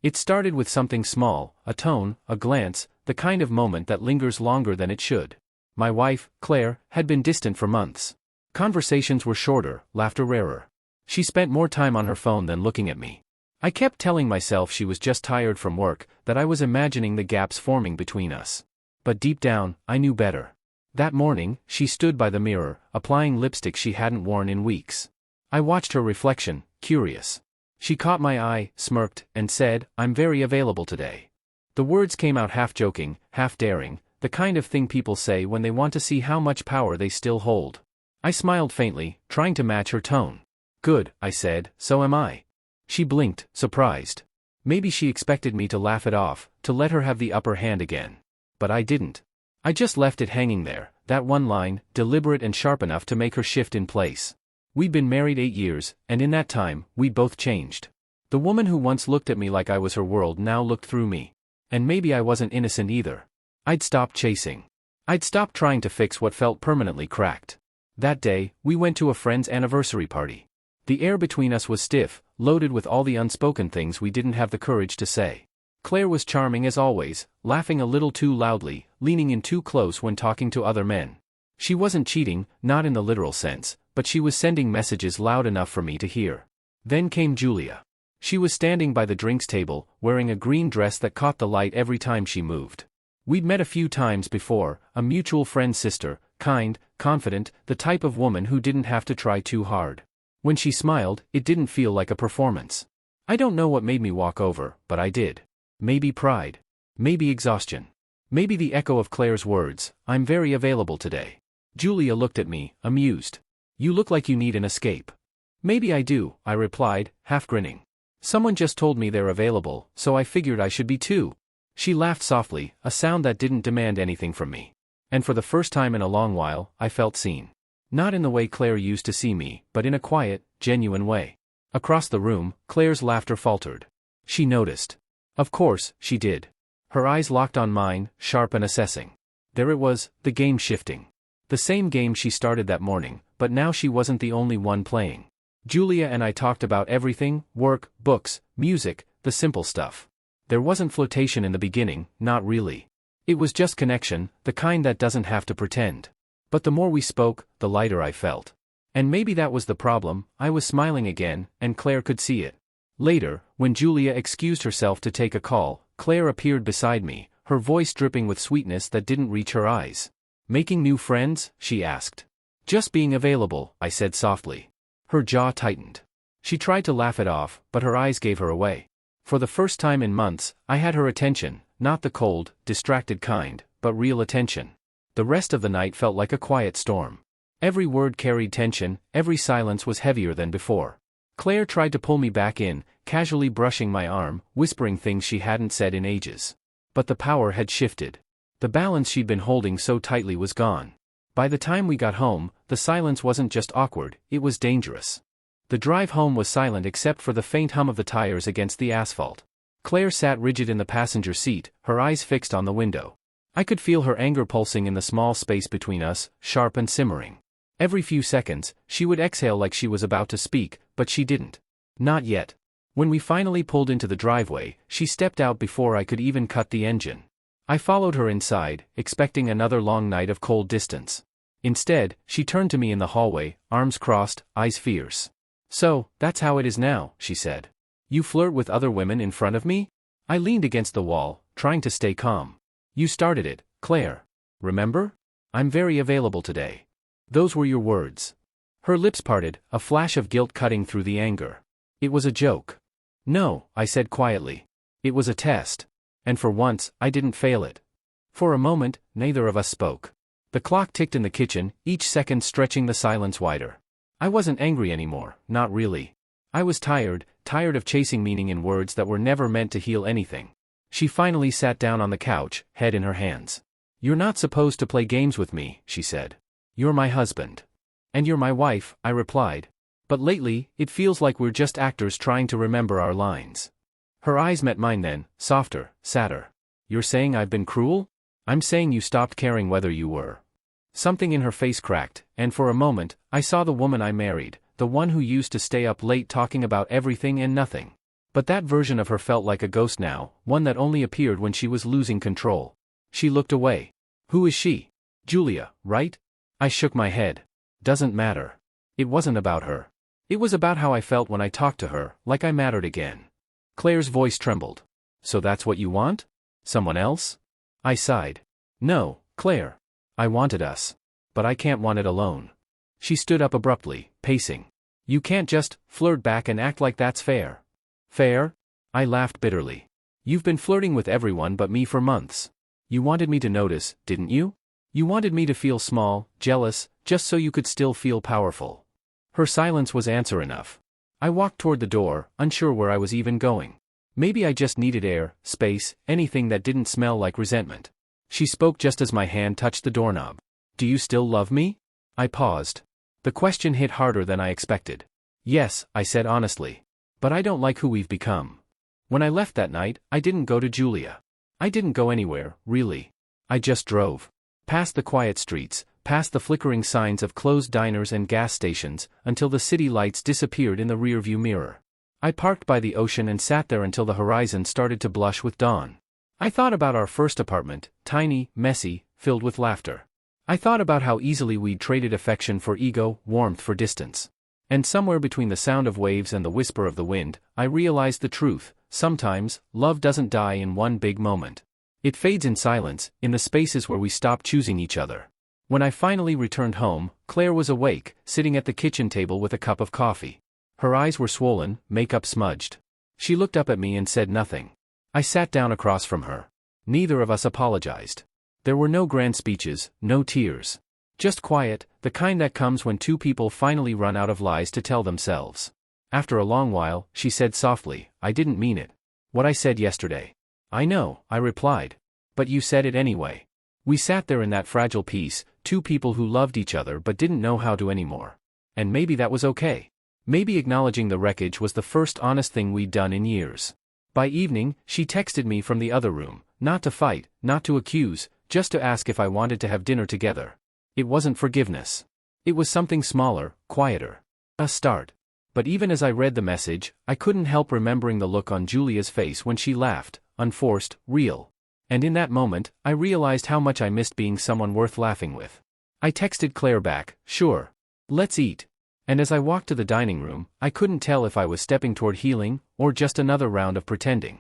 It started with something small, a tone, a glance, the kind of moment that lingers longer than it should. My wife, Claire, had been distant for months. Conversations were shorter, laughter rarer. She spent more time on her phone than looking at me. I kept telling myself she was just tired from work, that I was imagining the gaps forming between us. But deep down, I knew better. That morning, she stood by the mirror, applying lipstick she hadn't worn in weeks. I watched her reflection, curious. She caught my eye, smirked, and said, "I'm very available today." The words came out half joking, half daring, the kind of thing people say when they want to see how much power they still hold. I smiled faintly, trying to match her tone. "Good," I said, "so am I." She blinked, surprised. Maybe she expected me to laugh it off, to let her have the upper hand again. But I didn't. I just left it hanging there, that one line, deliberate and sharp enough to make her shift in place. We'd been married 8 years, and in that time, we'd both changed. The woman who once looked at me like I was her world now looked through me. And maybe I wasn't innocent either. I'd stopped chasing. I'd stopped trying to fix what felt permanently cracked. That day, we went to a friend's anniversary party. The air between us was stiff, loaded with all the unspoken things we didn't have the courage to say. Claire was charming as always, laughing a little too loudly, leaning in too close when talking to other men. She wasn't cheating, not in the literal sense, but she was sending messages loud enough for me to hear. Then came Julia. She was standing by the drinks table, wearing a green dress that caught the light every time she moved. We'd met a few times before, a mutual friend's sister, kind, confident, the type of woman who didn't have to try too hard. When she smiled, it didn't feel like a performance. I don't know what made me walk over, but I did. Maybe pride. Maybe exhaustion. Maybe the echo of Claire's words, "I'm very available today." Julia looked at me, amused. "You look like you need an escape." "Maybe I do," I replied, half grinning. "Someone just told me they're available, so I figured I should be too." She laughed softly, a sound that didn't demand anything from me. And for the first time in a long while, I felt seen. Not in the way Claire used to see me, but in a quiet, genuine way. Across the room, Claire's laughter faltered. She noticed. Of course, she did. Her eyes locked on mine, sharp and assessing. There it was, the game shifting. The same game she started that morning, but now she wasn't the only one playing. Julia and I talked about everything, work, books, music, the simple stuff. There wasn't flirtation in the beginning, not really. It was just connection, the kind that doesn't have to pretend. But the more we spoke, the lighter I felt. And maybe that was the problem, I was smiling again, and Claire could see it. Later, when Julia excused herself to take a call, Claire appeared beside me, her voice dripping with sweetness that didn't reach her eyes. "Making new friends?" she asked. "Just being available," I said softly. Her jaw tightened. She tried to laugh it off, but her eyes gave her away. For the first time in months, I had her attention, not the cold, distracted kind, but real attention. The rest of the night felt like a quiet storm. Every word carried tension, every silence was heavier than before. Claire tried to pull me back in, casually brushing my arm, whispering things she hadn't said in ages. But the power had shifted. The balance she'd been holding so tightly was gone. By the time we got home, the silence wasn't just awkward, it was dangerous. The drive home was silent except for the faint hum of the tires against the asphalt. Claire sat rigid in the passenger seat, her eyes fixed on the window. I could feel her anger pulsing in the small space between us, sharp and simmering. Every few seconds, she would exhale like she was about to speak, but she didn't. Not yet. When we finally pulled into the driveway, she stepped out before I could even cut the engine. I followed her inside, expecting another long night of cold distance. Instead, she turned to me in the hallway, arms crossed, eyes fierce. "So, that's how it is now," she said. "You flirt with other women in front of me?" I leaned against the wall, trying to stay calm. "You started it, Claire. Remember? I'm very available today. Those were your words." Her lips parted, a flash of guilt cutting through the anger. "It was a joke." "No," I said quietly. "It was a test. And for once, I didn't fail it." For a moment, neither of us spoke. The clock ticked in the kitchen, each second stretching the silence wider. I wasn't angry anymore, not really. I was tired of chasing meaning in words that were never meant to heal anything. She finally sat down on the couch, head in her hands. "You're not supposed to play games with me," she said. "You're my husband. And you're my wife," I replied. "But lately, it feels like we're just actors trying to remember our lines." Her eyes met mine then, softer, sadder. "You're saying I've been cruel?" "I'm saying you stopped caring whether you were." Something in her face cracked, and for a moment, I saw the woman I married, the one who used to stay up late talking about everything and nothing. But that version of her felt like a ghost now, one that only appeared when she was losing control. She looked away. Who is she? Julia, right? I shook my head. Doesn't matter. It wasn't about her. It was about how I felt when I talked to her, like I mattered again. Claire's voice trembled. So that's what you want? Someone else? I sighed. No, Claire. I wanted us. But I can't want it alone. She stood up abruptly, pacing. You can't just flirt back and act like that's fair. Fair? I laughed bitterly. You've been flirting with everyone but me for months. You wanted me to notice, didn't you? You wanted me to feel small, jealous, just so you could still feel powerful. Her silence was answer enough. I walked toward the door, unsure where I was even going. Maybe I just needed air, space, anything that didn't smell like resentment. She spoke just as my hand touched the doorknob. Do you still love me? I paused. The question hit harder than I expected. Yes, I said honestly. But I don't like who we've become. When I left that night, I didn't go to Julia. I didn't go anywhere, really. I just drove. Past the quiet streets, past the flickering signs of closed diners and gas stations, until the city lights disappeared in the rearview mirror. I parked by the ocean and sat there until the horizon started to blush with dawn. I thought about our first apartment, tiny, messy, filled with laughter. I thought about how easily we'd traded affection for ego, warmth for distance. And somewhere between the sound of waves and the whisper of the wind, I realized the truth. Sometimes, love doesn't die in one big moment. It fades in silence, in the spaces where we stop choosing each other. When I finally returned home, Claire was awake, sitting at the kitchen table with a cup of coffee. Her eyes were swollen, makeup smudged. She looked up at me and said nothing. I sat down across from her. Neither of us apologized. There were no grand speeches, no tears. Just quiet, the kind that comes when two people finally run out of lies to tell themselves. After a long while, she said softly, I didn't mean it. What I said yesterday. I know, I replied. But you said it anyway. We sat there in that fragile peace, two people who loved each other but didn't know how to anymore. And maybe that was okay. Maybe acknowledging the wreckage was the first honest thing we'd done in years. By evening, she texted me from the other room, not to fight, not to accuse, just to ask if I wanted to have dinner together. It wasn't forgiveness. It was something smaller, quieter. A start. But even as I read the message, I couldn't help remembering the look on Julia's face when she laughed, unforced, real. And in that moment, I realized how much I missed being someone worth laughing with. I texted Claire back, sure. Let's eat. And as I walked to the dining room, I couldn't tell if I was stepping toward healing, or just another round of pretending.